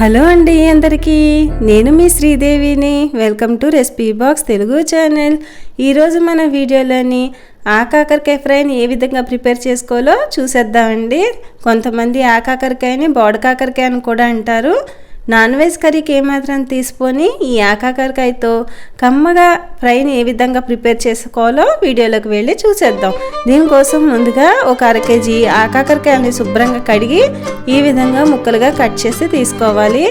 Hello అండి అందరికీ, నేను మీ శ్రీదేవిని. Welcome to recipe box Telugu channel. ఈరోజు మన వీడియోలోని ఆకాకరకాయ ఫ్రైని ఏ విధంగా ప్రిపేర్ చేసుకోవాలో చూసేద్దామండి. కొంతమంది ఆకాకరకాయని బోడకాకరకాయ అని కూడా అంటారు. నాన్ వెజ్ కర్రీకి ఏమాత్రం తీసుకొని ఈ ఆకాకరకాయతో కమ్మగా ఫ్రైని ఏ విధంగా ప్రిపేర్ చేసుకోవాలో వీడియోలోకి వెళ్ళి చూసేద్దాం. దీనికోసం ముందుగా ఒక 1/2 కేజీ ఆకాకరకాయని శుభ్రంగా కడిగి ఈ విధంగా ముక్కలుగా కట్ చేసి తీసుకోవాలి.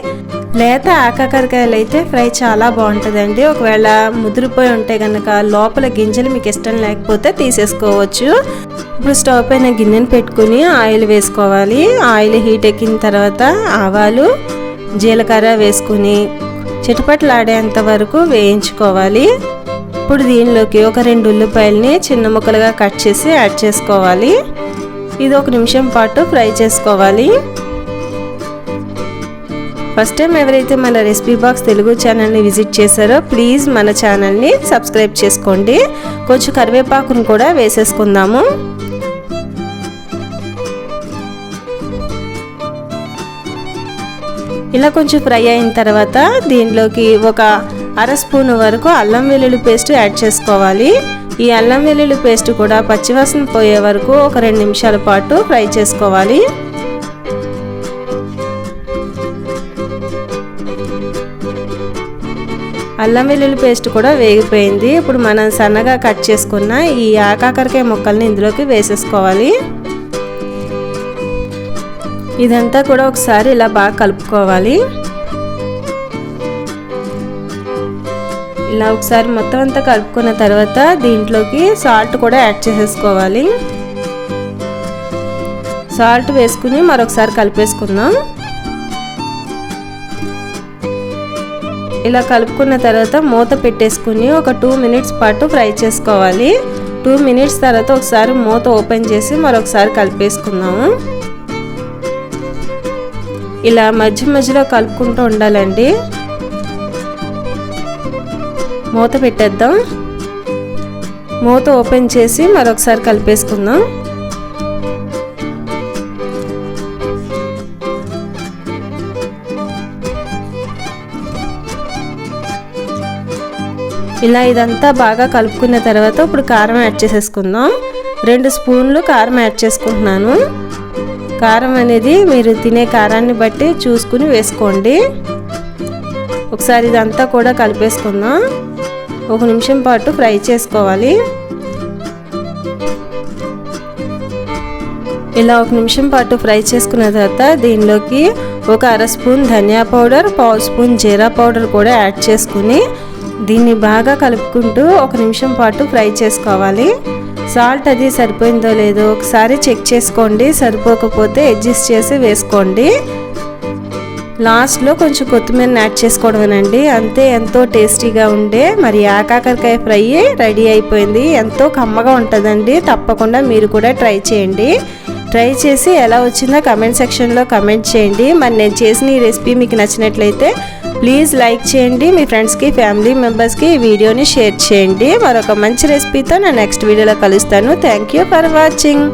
లేత ఆకాకరకాయలు అయితే ఫ్రై చాలా బాగుంటుందండి. ఒకవేళ ముదిరిపోయి ఉంటే కనుక లోపల గింజలు మీకు ఇష్టం లేకపోతే తీసేసుకోవచ్చు. ఇప్పుడు స్టవ్ పైన గిన్నెను పెట్టుకుని ఆయిల్ వేసుకోవాలి. ఆయిల్ హీట్ ఎక్కిన తర్వాత ఆవాలు, జీలకర్ర వేసుకుని చిటపటలాడేంత వరకు వేయించుకోవాలి. ఇప్పుడు దీనిలోకి ఒక 2 ఉల్లిపాయలని చిన్న ముక్కలుగా కట్ చేసి యాడ్ చేసుకోవాలి. ఇది 1 నిమిషం పాటు ఫ్రై చేసుకోవాలి. ఫస్ట్ టైం ఎవరైతే మన రెసిపీ బాక్స్ తెలుగు ఛానల్ని విజిట్ చేశారో ప్లీజ్ మన ఛానల్ని సబ్స్క్రైబ్ చేసుకోండి. కొంచెం కరివేపాకును కూడా వేసేసుకుందాము. ఇలా కొంచెం ఫ్రై అయిన తర్వాత దీనిలోకి ఒక 1/2 స్పూన్ వరకు అల్లం వెల్లుల్లి పేస్ట్ యాడ్ చేసుకోవాలి. ఈ అల్లం వెల్లుల్లి పేస్ట్ కూడా పచ్చివాసన పోయే వరకు ఒక 2 నిమిషాల పాటు ఫ్రై చేసుకోవాలి. అల్లం వెల్లుల్లి పేస్ట్ కూడా వేగిపోయింది. ఇప్పుడు మనం సన్నగా కట్ చేసుకున్న ఈ ఆకాకరకాయ ముక్కల్ని ఇందులోకి వేసేసుకోవాలి. ఇదంతా కూడా ఒకసారి ఇలా బాగా కలుపుకోవాలి. ఇలా ఒకసారి మొత్తం అంతా కలుపుకున్న తర్వాత దీంట్లోకి సాల్ట్ కూడా యాడ్ చేసేసుకోవాలి. సాల్ట్ వేసుకుని మరొకసారి కలిపేసుకుందాం. ఇలా కలుపుకున్న తర్వాత మూత పెట్టేసుకుని ఒక 2 మినిట్స్ పాటు ఫ్రై చేసుకోవాలి. 2 మినిట్స్ తర్వాత ఒకసారి మూత ఓపెన్ చేసి మరొకసారి కలిపేసుకుందాము. ఇలా మధ్య మధ్యలో కలుపుకుంటూ ఉండాలండి. మూత పెట్టేద్దాం. మూత ఓపెన్ చేసి మరొకసారి కలిపేసుకుందాం. ఇలా ఇదంతా బాగా కలుపుకున్న తర్వాత ఇప్పుడు కారం యాడ్ చేసేసుకుందాం. 2 స్పూన్లు కారం యాడ్ చేసుకుంటున్నాను. కారం అనేది మీరు తినే కారాన్ని బట్టి చూసుకుని వేసుకోండి. ఒకసారి ఇదంతా కూడా కలిపేసుకుందాం. 1 నిమిషం పాటు ఫ్రై చేసుకోవాలి. ఇలా 1 నిమిషం పాటు ఫ్రై చేసుకున్న తర్వాత దీనిలోకి ఒక 1/2 స్పూన్ ధనియా పౌడర్, 1/2 స్పూన్ జీరా పౌడర్ కూడా యాడ్ చేసుకుని దీన్ని బాగా కలుపుకుంటూ 1 నిమిషం పాటు ఫ్రై చేసుకోవాలి. సాల్ట్ అది సరిపోయిందో లేదో ఒకసారి చెక్ చేసుకోండి. సరిపోకపోతే అడ్జస్ట్ చేసి వేసుకోండి. లాస్ట్లో కొంచెం కొత్తిమీర యాడ్ చేసుకోవడమేనండి. అంతే, ఎంతో టేస్టీగా ఉండే మరి ఆకాకరకాయ ఫ్రై రెడీ అయిపోయింది. ఎంతో కమ్మగా ఉంటుందండి. తప్పకుండా మీరు కూడా ట్రై చేయండి. ట్రై చేసి ఎలా వచ్చిందో కమెంట్ సెక్షన్లో కమెంట్ చేయండి. మరి నేను చేసిన ఈ రెసిపీ మీకు నచ్చినట్లయితే ప్లీజ్ లైక్ చేయండి. మీ ఫ్రెండ్స్కి, ఫ్యామిలీ మెంబర్స్కి ఈ వీడియోని షేర్ చేయండి. మరొక మంచి రెసిపీతో నేను నెక్స్ట్ వీడియోలో కలుస్తాను. Thank you for watching.